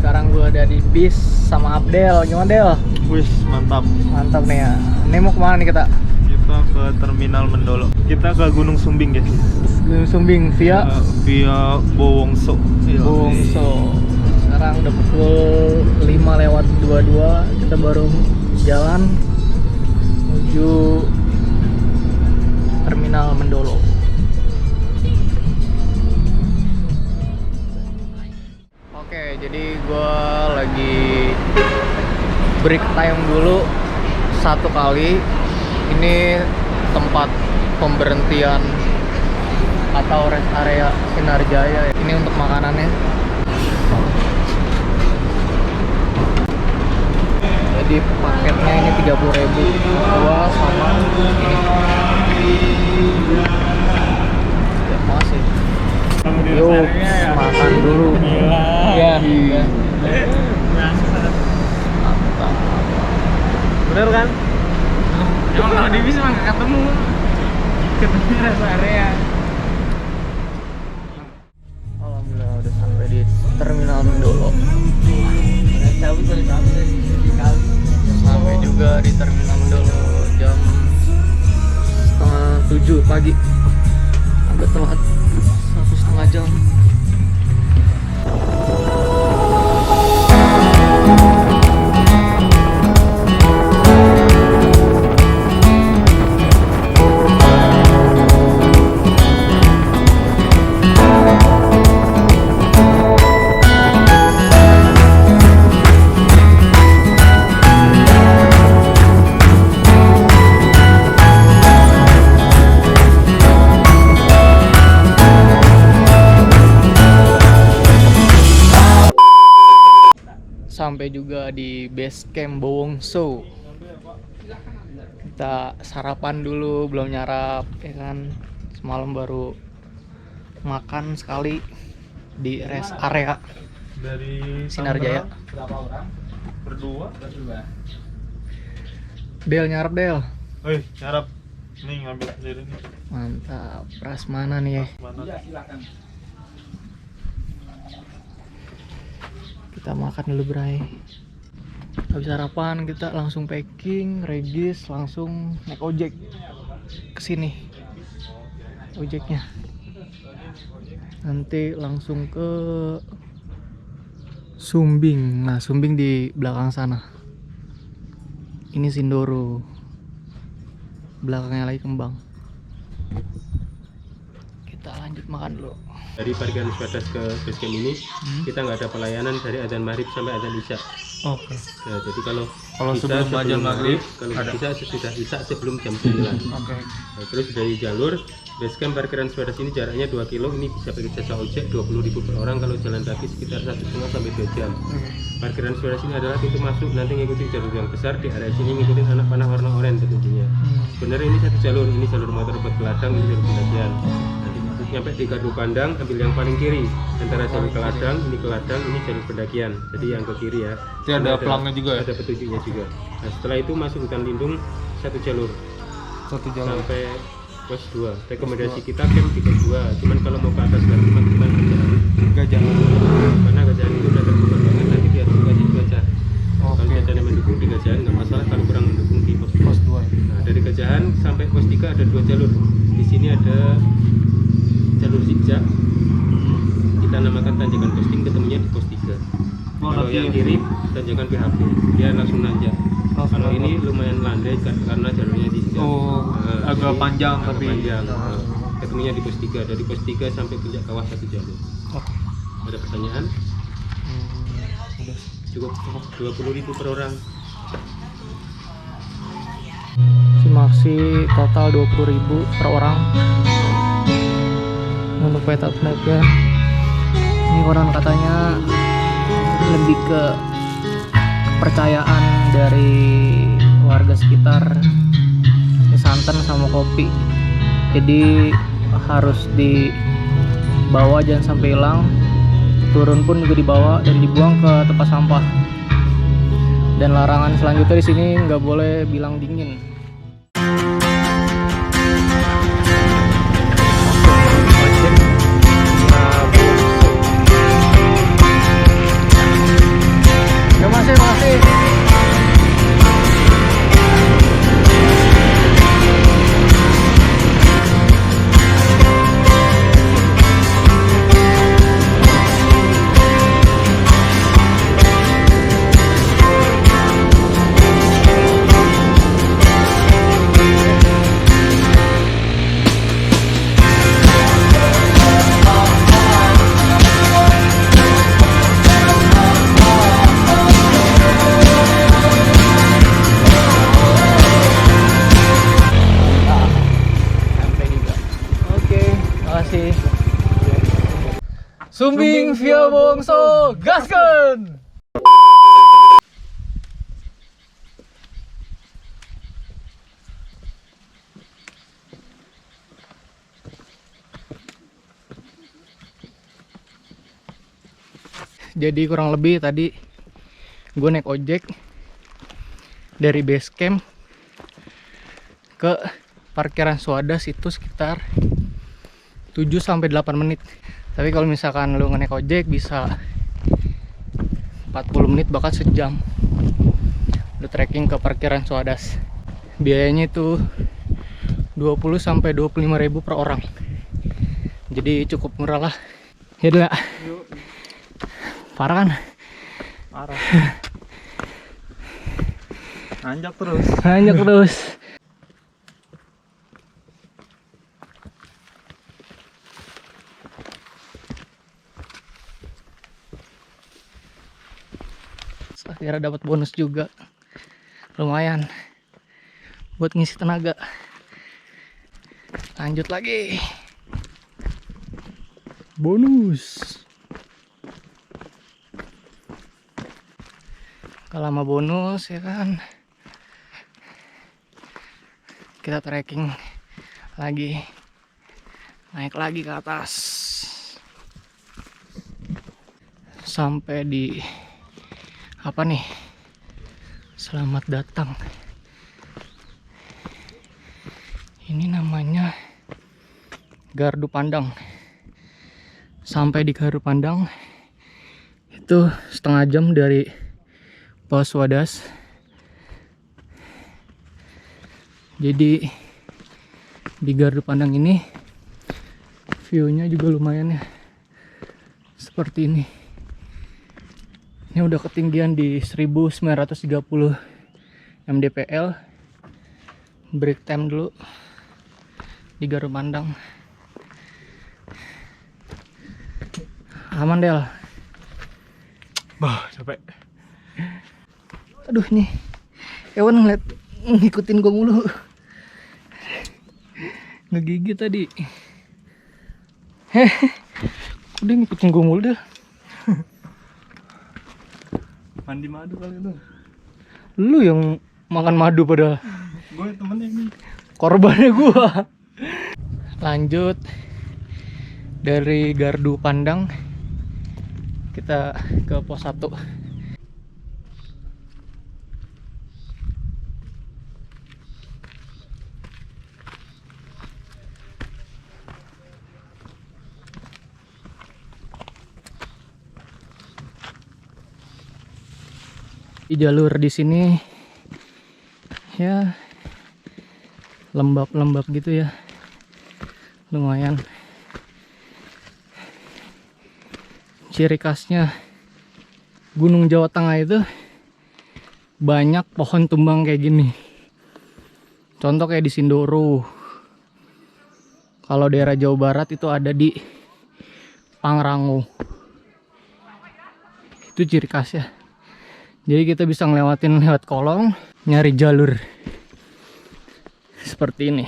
Sekarang gue ada di bis sama Abdel. Gimana Del? Wis, mantap. Mantap nih ya. Ini mau kemana nih kita? Kita ke Terminal Mendolo. Kita ke Gunung Sumbing, guys. Gunung Sumbing via Via Bowongso. Bowongso. Sekarang udah pukul 5:22. Kita baru jalan menuju Terminal Mendolo. Oke, jadi gue lagi break time dulu satu kali. Ini tempat pemberhentian atau rest area Sinar Jaya. Ini untuk makanannya. Jadi paketnya ini 30.000 gua sama ini. Ya, masih. Yuk, makan dulu. Iya. Mantap. Bener kan? Emang kalau di bis mah nggak ketemu rest area. Alhamdulillah udah sampai di Terminal Mendolo. Sampai juga di Terminal Mendolo jam 6:30 pagi. Agak telat 1,5 jam. Sampai juga di base camp Bowongso. Kita sarapan dulu, belum nyarap ya kan. Semalam baru makan sekali di rest area Dari Sinar Jaya. Berapa orang? Berdua. Del nyarap Del. Woi, nyarap. Nih ngambil sendiri nih. Mantap. Prasmanan nih ya. Mana? Iya, silakan. Kita makan dulu Bray. Habis sarapan kita langsung packing, regis, langsung naik ojek ke sini. Ojeknya. Nanti langsung ke Sumbing. Nah, Sumbing di belakang sana. Ini Sindoro. Belakangnya lagi Kembang. Kita lanjut makan dulu. Dari parkiran Swadas ke base camp ini kita nggak ada pelayanan dari azan maghrib sampai azan isya. Oke. Nah, jadi kalau bisa sebelum azan maghrib, kalau ada. bisa sesudah isya sebelum jam 9. Oke. Nah, terus dari jalur base camp parkiran Swadas ini jaraknya 2 kilo, ini bisa pakai jasa ojek 20.000 per orang, kalau jalan kaki sekitar 1,5 sampai 2 jam. Parkiran Swadas ini adalah pintu masuk, nanti ngikutin jalur yang besar, di area sini ngikutin anak panah warna oranye tentunya. Sebenarnya ini satu jalur, ini jalur motor buat ke ladang, ini jalur pendakian. Nanti nyampe di gardu pandang, ambil yang paling kiri antara jalur ke ladang, ini ke ladang, ini jalur pendakian. Jadi yang ke kiri ya. Itu ada pelangnya juga ya? Ada petunjuknya juga. Nah, setelah itu masuk hutan lindung satu jalur Satu jalan. sampai pos 2. Rekomendasi kita camp di pos 2. Cuman kalau mau ke atas lagi teman-teman Gajah. karena gajahan itu udah terbuka banget, nanti biar kasih cuaca. Kalau cuacanya mendukung di gajahan nggak masalah, kalau kurang mendukung di pos 2. Pos 2. Nah, dari gajahan sampai pos 3 ada 2 jalur. Di sini ada jalur zigzag. Kita namakan tanjakan posting, ketemunya di pos 3. Kalau yang kiri tanjakan PHP, dia langsung nanjak. Kalau ini lumayan landai karena jalurnya zigzag. Agak Jadi panjang agak tapi. panjang. Ketemunya di pos 3. Dari pos 3 sampai puncak kawah satu jalur. Ada pertanyaan? Cukup 20.000 per orang. Maksi total 20.000 per orang untuk peta pendakian. Ini orang katanya lebih ke kepercayaan dari warga sekitar, ini santan sama kopi, jadi harus dibawa, jangan sampai hilang. Turun pun juga dibawa dan dibuang ke tempat sampah. Dan larangan selanjutnya di sini nggak boleh bilang dingin. Sumbing via Bongso, gaskan! Jadi kurang lebih tadi gue naik ojek dari base camp ke parkiran Swadas itu sekitar 7-8 menit. Tapi kalau misalkan lu naik ojek bisa 40 menit bahkan sejam lu trekking ke parkiran Swadas. Biayanya itu 20-25 ribu per orang. Jadi cukup murah lah. Ya udah. Parah kan? Parah. Nanjak terus. Nanjak terus. Akhirnya dapat bonus juga. Lumayan buat ngisi tenaga. Lanjut lagi. Bonus. Kalau lama bonus ya kan, kita trekking lagi, naik lagi ke atas sampai di apa nih, selamat datang. Ini namanya Gardu Pandang. Sampai di Gardu Pandang itu setengah jam dari Pos Swadas. Jadi di Gardu Pandang ini view-nya juga lumayan ya, seperti ini. Ini udah ketinggian di 1930 mdpl. Break time dulu di Gardu Pandang. Aman Del. Bah, capek. Aduh nih, Ewan ngikutin gue mulu. Ngegigit tadi. Udah ngikutin gue mulu dah. Mandi madu kali itu. Lu yang makan madu padahal. Gue temennya ini. Korbannya gua. Lanjut dari Gardu Pandang kita ke pos 1. Di jalur di sini ya lembab-lembab gitu ya, lumayan. Ciri khasnya Gunung Jawa Tengah itu banyak pohon tumbang kayak gini. Contoh kayak di Sindoro. Kalau daerah Jawa Barat itu ada di Pangrango. Itu ciri khasnya. Jadi kita bisa ngelewatin lewat kolong, nyari jalur seperti ini.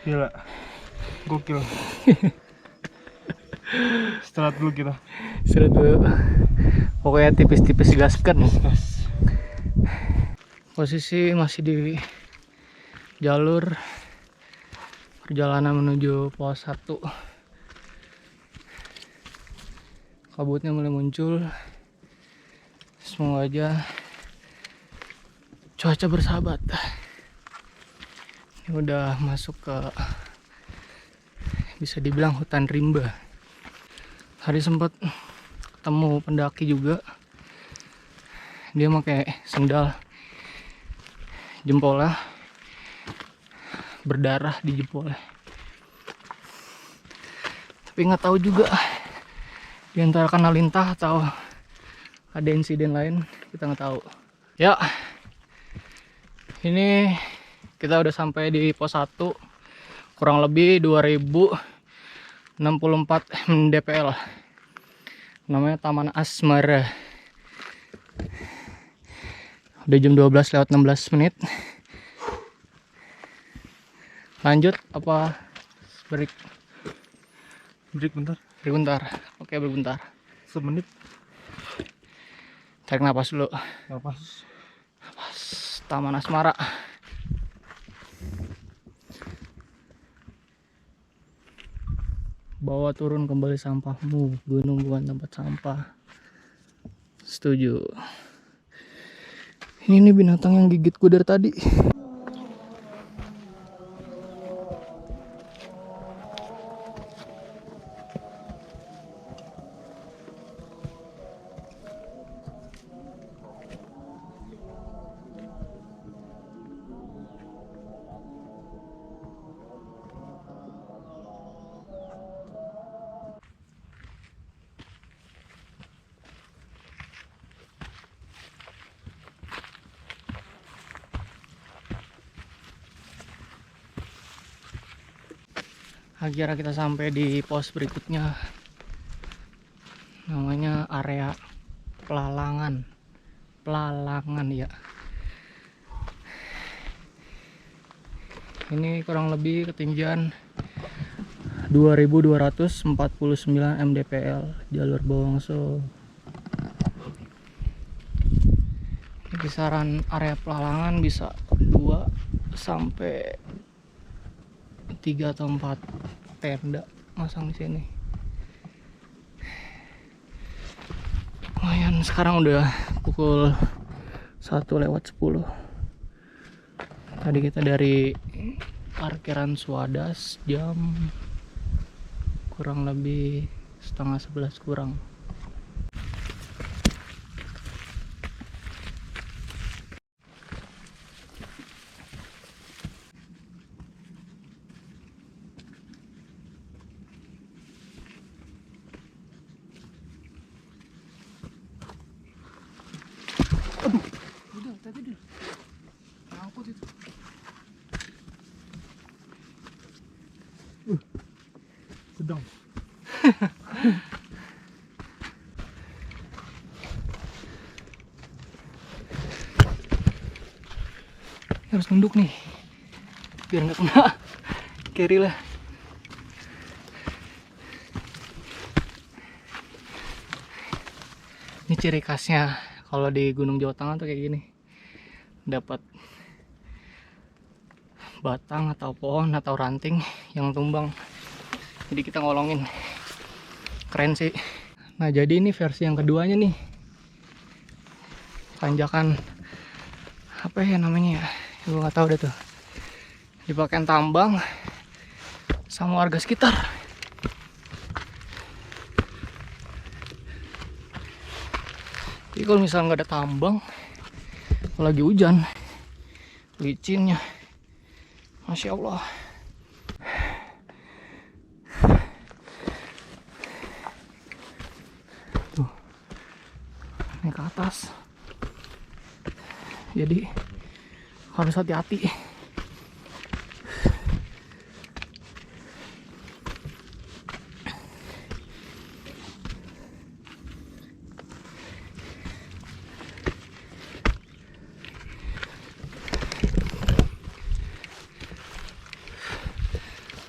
Gila. Gokil. Istirahat dulu kita. Istirahat dulu. Pokoknya tipis-tipis gaskan. Posisi masih di jalur perjalanan menuju pos 1. Kabutnya mulai muncul. Semoga aja cuaca bersahabat. Ini udah masuk ke, bisa dibilang hutan rimba. Hari sempat ketemu pendaki juga. Dia pakai sendal, jempolnya berdarah di jempolnya. Tapi nggak tahu juga di antara kena lintah atau ada insiden lain, kita nggak tahu. Ya, ini kita udah sampai di pos 1, kurang lebih 2064 mdpl. Namanya Taman Asmara. Udah jam 12 lewat 16 menit. Lanjut apa break? Break bentar. Break bentar. Oke, break bentar. Semenit. Tarik napas dulu. Napas. Taman Asmara. Bawa turun kembali sampahmu. Gunung bukan tempat sampah. Setuju. Ini nih binatang yang gigitku dari tadi. Akhirnya kita sampai di pos berikutnya, namanya area Pelalangan ya. Ini kurang lebih ketinggian 2249 mdpl jalur Bowongso. Kisaran area Pelalangan bisa 2 sampai 3 atau 4 tenda masang di sini. Lumayan, sekarang udah pukul 1:10. Tadi kita dari parkiran Swadas jam kurang lebih 10:30 kurang. Sedang. Harus nunduk nih biar nggak kena carry lah. Ini ciri khasnya kalau di Gunung Jawa Tengah tuh kayak gini, dapat batang atau pohon atau ranting yang tumbang, jadi kita ngolongin. Keren sih. Nah, jadi ini versi yang keduanya nih, tanjakan apa ya namanya ya, gue nggak tahu deh tuh, dipakai tambang sama warga sekitar. Jadi kalau misalnya nggak ada tambang, kalau lagi hujan, licinnya, masya Allah. Tuh, naik ke atas. Jadi harus hati-hati.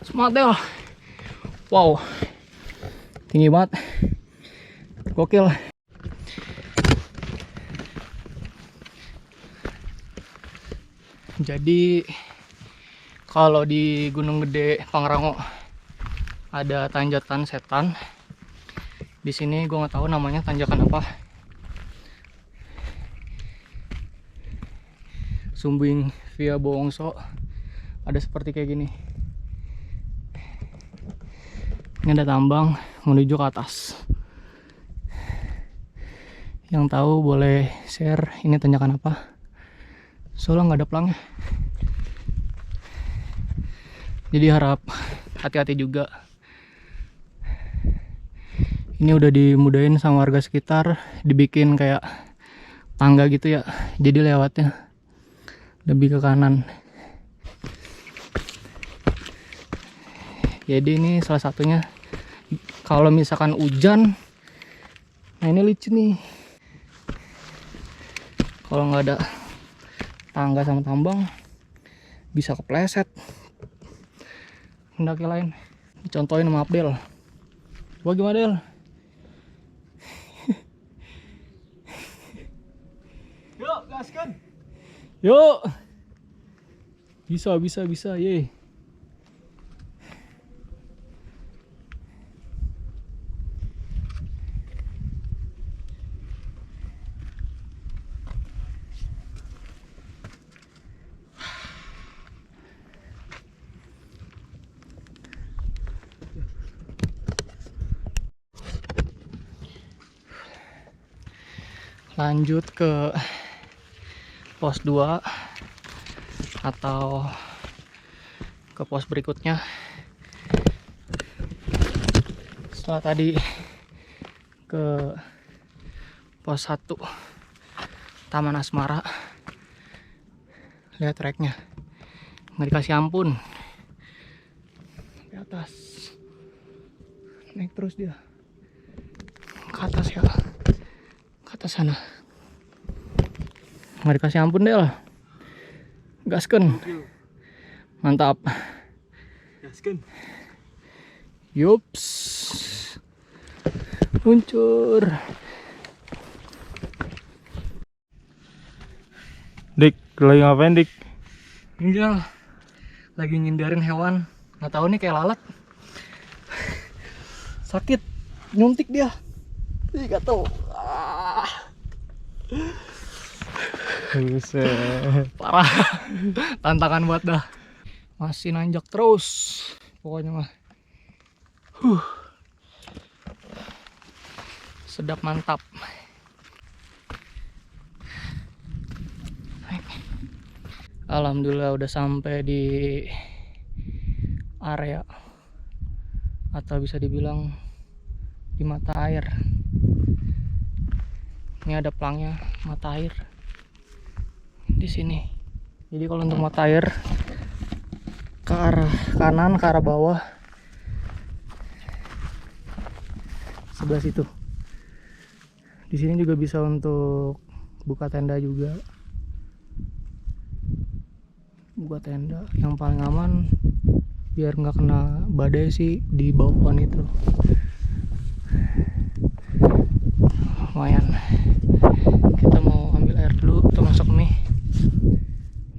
Semangat deh. Wow, tinggi banget, gokil. Jadi kalau di Gunung Gede Pangrango ada tanjakan setan. Di sini gue nggak tahu namanya tanjakan apa. Sumbing via Bowongso ada seperti kayak gini. Ini ada tambang menuju ke atas. Yang tahu boleh share ini tanjakan apa. Soalnya nggak ada pelangnya. Jadi harap hati-hati juga. Ini udah dimudahin sama warga sekitar, dibikin kayak tangga gitu ya. Jadi lewatnya lebih ke kanan. Jadi ini salah satunya. Kalau misalkan hujan, nah ini licin nih. Kalau nggak ada tangga sama tambang, bisa kepleset. pendaki lain. Dicontohin sama Abdel. Coba gimana Del? Yuk, gaskan. Yuk. Bisa, ye. Lanjut ke pos 2 atau ke pos berikutnya. Setelah tadi ke pos 1 Taman Asmara, lihat treknya nggak dikasih ampun. Di atas naik terus dia ke atas ya, ke atas sana. Nggak dikasih ampun deh lah. Gasken. Mantap. Gaskan. Yups. Luncur. Dik, lagi ngapain Dik? Enggak. Lagi ngindarin hewan. Nggak tahu nih kayak lalat. Sakit. Nyuntik dia. Ih, gatel. Buset. Parah. Tantangan buat dah. Masih nanjak terus. Pokoknya mah. Sedap mantap. Alhamdulillah udah sampai di area atau bisa dibilang di mata air. Ini ada pelangnya mata air di sini. Jadi kalau untuk mata air ke arah kanan, ke arah bawah, sebelah situ. Di sini juga bisa untuk buka tenda juga. Buka tenda yang paling aman biar nggak kena badai sih di bawah itu. Lumayan. Kita mau ambil air dulu, kita masak mie.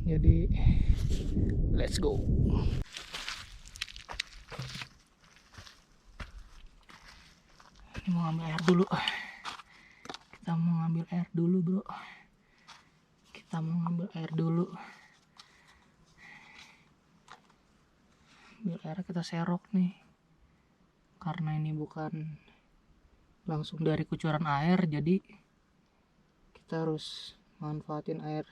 Jadi let's go. Ini mau ambil air dulu. Kita mau ngambil air dulu, bro. Kita mau ngambil air dulu. Biar air kita serok nih. Karena ini bukan langsung dari kucuran air, jadi kita harus manfaatin air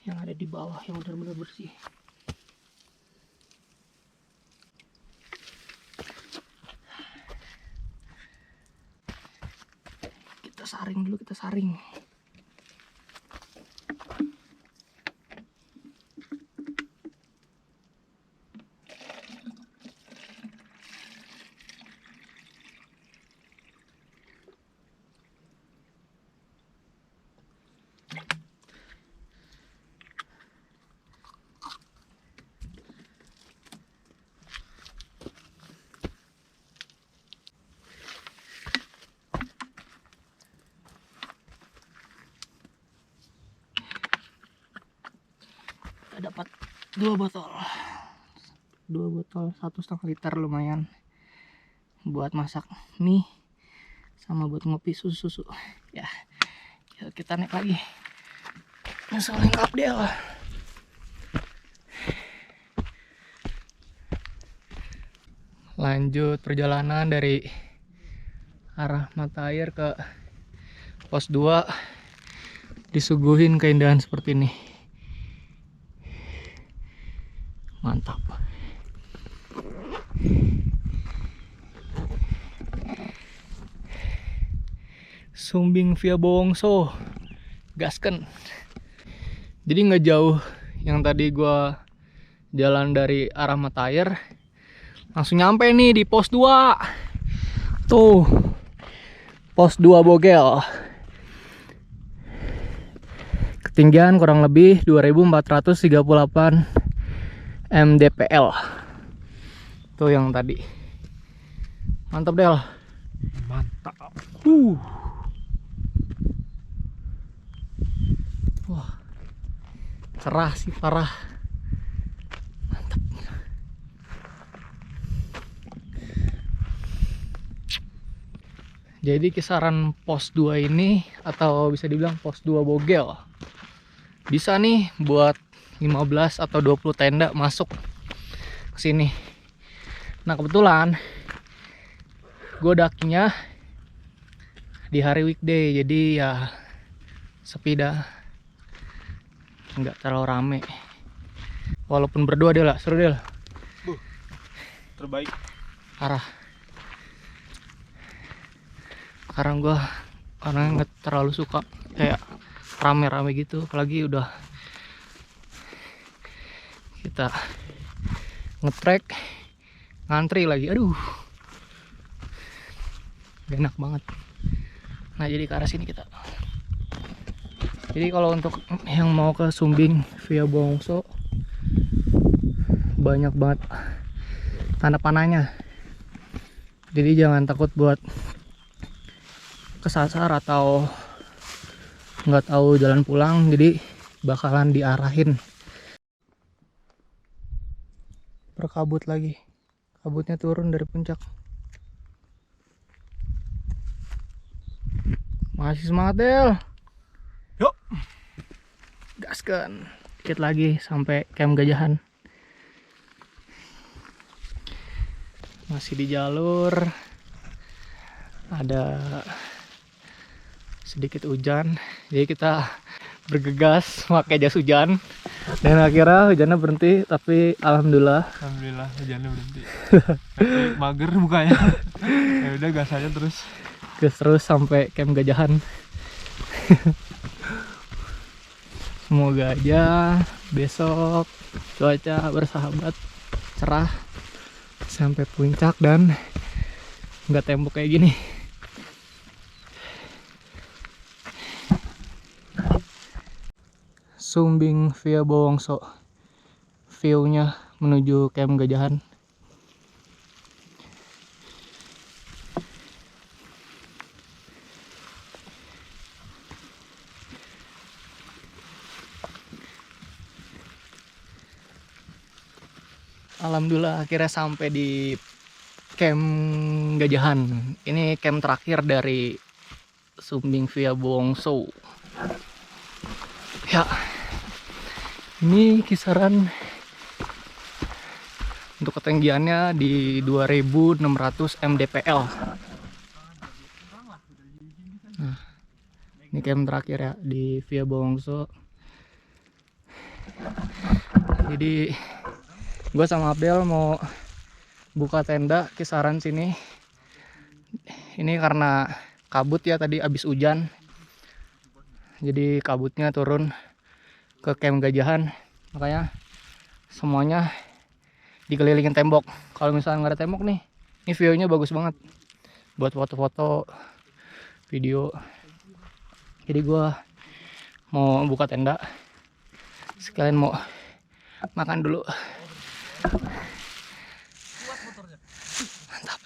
yang ada di bawah yang benar-benar bersih. Kita saring dulu, kita saring. Dapat 2 botol 1,5 liter, lumayan buat masak mie sama buat ngopi susu ya. Yuk kita naik lagi, nyusul lengkap dia lah. Lanjut perjalanan dari arah mata air ke pos 2, disuguhin keindahan seperti ini. Mantap. Sumbing via Bongso, gasken. Jadi nggak jauh yang tadi gua jalan dari arah mata air, langsung nyampe nih di pos 2. Tuh, pos 2 Bogel. Ketinggian kurang lebih 2438 mdpl. Tuh yang tadi. Mantap Del. Mantap. Wah, cerah sih parah. Mantap. Jadi kisaran pos 2 ini, atau bisa dibilang pos 2 Bogel, bisa nih buat 15 atau 20 tenda masuk ke sini. Nah kebetulan gue dakinya di hari weekday, jadi ya sepi dah, nggak terlalu rame. Walaupun berdua Del, seru Del. Terbaik. Parah. Sekarang gue karena nggak terlalu suka kayak rame-rame gitu, apalagi udah kita ngetrek ngantri lagi, aduh gak enak banget. Nah jadi ke arah sini kita. Jadi kalau untuk yang mau ke Sumbing via Bongso, banyak banget tanda panahnya, jadi jangan takut buat kesasar atau nggak tahu jalan pulang, jadi bakalan diarahin. Berkabut lagi, kabutnya turun dari puncak. Masih semangat Del. Yuk. Gaskan. Dikit lagi sampai camp Gajahan. Masih di jalur. Ada sedikit hujan, jadi kita bergegas pakai jas hujan. Dan akhirnya hujannya berhenti, tapi alhamdulillah Hujannya berhenti. Tapi mager mukanya. Ya udah gas aja terus. gas terus sampai camp Gajahan. Semoga aja besok cuaca bersahabat, cerah sampai puncak dan nggak tembok kayak gini. Sumbing via Bowongso, view-nya menuju camp Gajahan. Alhamdulillah akhirnya sampai di camp Gajahan. Ini camp terakhir dari Sumbing via Bowongso. Ya, ini kisaran untuk ketinggiannya di 2600 mdpl. Nah, ini camp terakhir ya di via Bowongso. Jadi gue sama Abdel mau buka tenda kisaran sini. Ini karena kabut ya, tadi abis hujan, jadi kabutnya turun ke camp Gajahan, makanya semuanya dikelilingin tembok. Kalau misalnya nggak ada tembok nih, ini view-nya bagus banget buat foto-foto, video. Jadi gua mau buka tenda, sekalian mau makan dulu. Mantap.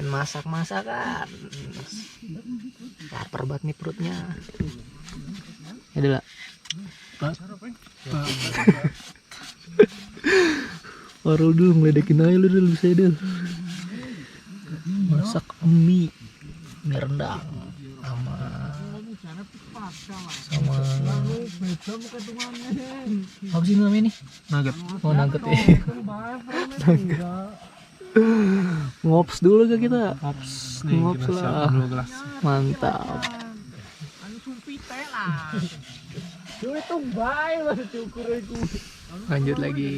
Masak-masakan. Lapar banget nih perutnya. Ya udah lah. Parul dulu ngeledekin aja lu dulu, bisa dulu. Masak mie rendang sama apa sih namanya nih? Nugget. Oh, nugget ya. Ngops dulu ke kita. Ops nih, Ngops kita lah. siapin dulu gelas. Mantap. Lanjut lagi.